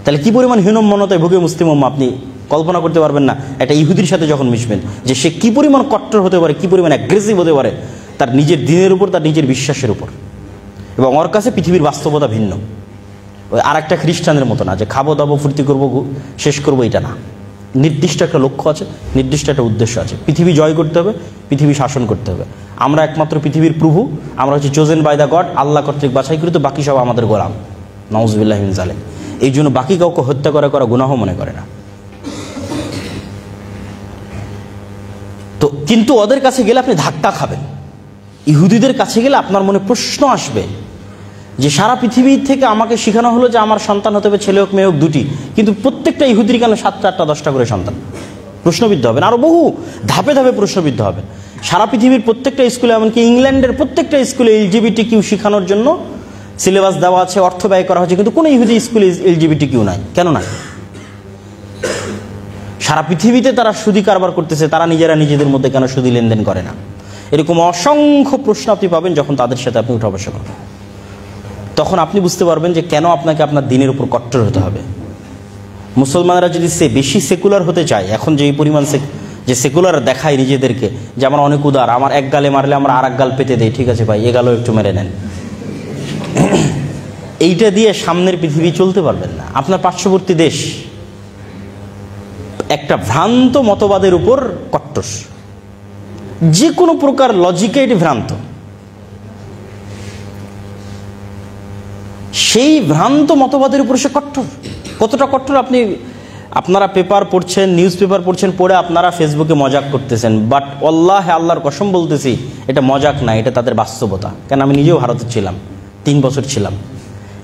তাহলে কি পরিমাণ হীনম্মনতায় ভুগে মুসলিম উম্মাহ আপনি কল্পনা করতে পারবেন না একটা ইহুদির সাথে যখন মিশবেন, যে সে কি পরিমাণ কট্টর হতে পারে, কি পরিমাণ অ্যাগ্রেসিভ হতে পারে তার নিজের দিনের উপর, তার নিজের বিশ্বাসের উপর। এবং ওর কাছে পৃথিবীর বাস্তবতা ভিন্ন। ওই আর একটা খ্রিস্টানের মতো না যে খাবো দাবো ফুর্তি করবো শেষ করবো, এটা না। নির্দিষ্ট একটা লক্ষ্য আছে, নির্দিষ্ট একটা উদ্দেশ্য আছে। পৃথিবী জয় করতে হবে, পৃথিবী শাসন করতে হবে। আমরা একমাত্র পৃথিবীর প্রভু, আমরা হচ্ছে চোজেন বাই দ্য গড, আল্লাহ কর্তৃক বাছাইকৃত, বাকি সব আমাদের গোলাম। নাউজুবিল্লাহ মিন যালিক। এই জন্য বাকি কাউকে হত্যা করা গুনাহ মনে করে না। তো কিন্তু ওদের কাছে গেলে আপনি ধাক্কা খাবেন। ইহুদিদের কাছে গেলে আপনার মনে প্রশ্ন আসবে যে সারা পৃথিবী থেকে আমাকে শেখানো হলো যে আমার সন্তান হতে হবে, ছেলে হোক মেয়ে হোক 2টি, কিন্তু প্রত্যেকটা ইহুদির কেন 7টা 8টা 10টা করে সন্তান? প্রশ্নবিদ্ধ হবেন, আরও বহু ধাপে ধাপে প্রশ্নবিদ্ধ হবেন। সারা পৃথিবীর প্রত্যেকটা স্কুলে, এমনকি ইংল্যান্ডের প্রত্যেকটা স্কুলে LGBT শেখানোর জন্য সিলেবাস দেওয়া আছে, অর্থ ব্যয় করা হচ্ছে, কিন্তু কোনো ইহুদি স্কুলে LGBT নাই। কেন নাই? সারা পৃথিবীতে তারা সুদি কারবার করতেছে, তারা নিজেরা নিজেদের মধ্যে কেন সুদি লেনদেন করে না? এরকম অসংখ্য প্রশ্ন আপনি পাবেন যখন তাদের সাথে আপনি উঠা বসা করবেন। তখন আপনি বুঝতে পারবেন যে কেন আপনাকে আপনার দিনের উপর কট্টর হতে হবে। মুসলমানরা যদি বেশি সেকুলার হতে চায়, এখন যে পরিমাণ যে সেকুলার দেখায় নিজেদেরকে যে আমরা অনেক উদার, আমার এক গালে মারলে আমরা আর এক গাল পেতে দেই, ঠিক আছে ভাই এ গালও একটু মেরে নেন, এইটা দিয়ে সামনের পৃথিবী চলতে পারবেন না। আপনার পার্শ্ববর্তী দেশ একটা ভ্রান্ত মতবাদের উপর কট্টর, যে কোনো প্রকার লজিকে এটি ভ্রান্ত। সেই ভ্রান্ত মতবাদের উপর সে কট্টর। কতটা কট্টর আপনারা পেপার পড়ছেন, নিউজ পেপার পড়ছেন, পড়ে আপনারা ফেসবুকে মজাক করতেছেন, বাট আল্লাহর কসম বলতেছি এটা মজাক না, এটা তাদের বাস্তবতা। কেন আমি নিজেও ভারতে ছিলাম, 3 বছর ছিলাম।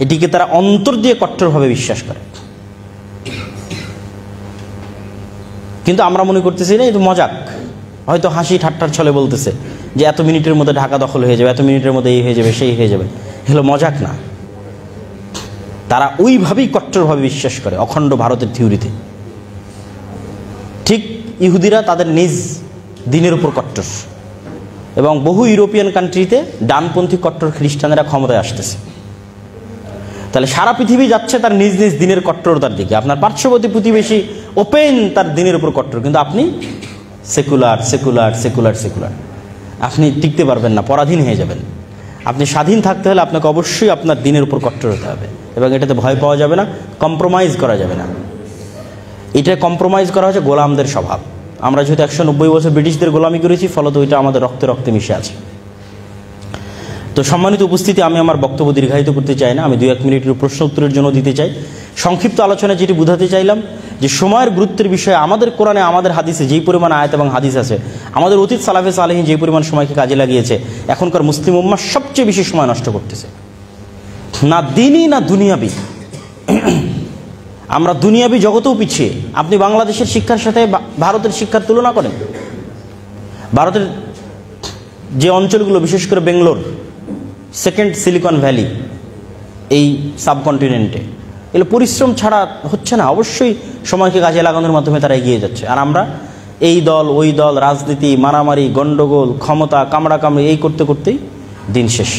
এটিকে তারা অন্তর দিয়ে কট্টরভাবে বিশ্বাস করে, কিন্তু আমরা মনে করতেছি না এটা মজাক, হয়তো হাসি ঠাট্টার ছলে বলতেছে যে এত মিনিটের মধ্যে ঢাকা দখল হয়ে যাবে, এত মিনিটের মধ্যে এই হয়ে যাবে সেই হয়ে যাবে, এগুলো মজাক না। তারা ওইভাবেই কট্টরভাবে বিশ্বাস করে অখণ্ড ভারতের থিওরিতে। ঠিক ইহুদিরা তাদের নিজ দিনের উপর কট্টর, এবং বহু ইউরোপিয়ান কান্ট্রিতে ডানপন্থী কট্টর খ্রিস্টানেরা ক্ষমতায় আসতেছে। তাহলে সারা পৃথিবী যাচ্ছে তার নিজ নিজ দিনের কট্টরতার দিকে। আপনার পার্শ্ববর্তী প্রতিবেশী ওপেন তার দিনের উপর কট্টর, কিন্তু আপনি সেকুলার সেকুলার সেকুলার সেকুলার। আপনি টিকতে পারবেন না, পরাধীন হয়ে যাবেন। আপনি স্বাধীন থাকতে হলে আপনাকে অবশ্যই আপনার দিনের উপর কট্টর হতে হবে, এবং এটাতে ভয় পাওয়া যাবে না, কম্প্রোমাইজ করা যাবে না। এটা কম্প্রোমাইজ করা হচ্ছে গোলামদের স্বভাব। আমরা যেহেতু 190 বছর ব্রিটিশদের গোলামি করেছি, ফলত ওইটা আমাদের রক্তে রক্তে মিশে আছে। তো সম্মানিত উপস্থিতি, আমি আমার বক্তব্য দীর্ঘায়িত করতে চাই না, আমি 2-1 মিনিটের প্রশ্ন উত্তরের জন্য দিতে চাই। সংক্ষিপ্ত আলোচনায় যেটি বোঝাতে চাইলাম যে সময়ের গুরুত্বের বিষয়ে আমাদের কোরআনে, আমাদের হাদিসে যেই পরিমাণ আয়াত এবং হাদিস আছে, আমাদের অতীত সালাফে সালেহীন যে পরিমাণ সময়কে কাজে লাগিয়েছে, এখনকার মুসলিম উম্মাহ সবচেয়ে বেশি সময় নষ্ট করতেছে, না দিনই না দুনিয়াবি। আমরা দুনিয়াবি জগতেও পিছিয়ে। আপনি বাংলাদেশের শিক্ষার সাথে ভারতের শিক্ষার তুলনা করেন। ভারতের যে অঞ্চলগুলো, বিশেষ করে বেঙ্গলোর, সেকেন্ড সিলিকন ভ্যালি এই সাবকন্টিনেন্টে, এগুলো পরিশ্রম ছাড়া হচ্ছে না। অবশ্যই সময়কে কাজে লাগানোর মাধ্যমে তারা এগিয়ে যাচ্ছে। আর আমরা এই দল ওই দল, রাজনীতি, মারামারি, গণ্ডগোল, ক্ষমতা, কামড়াকামড়ি এই করতে করতেই দিন শেষ।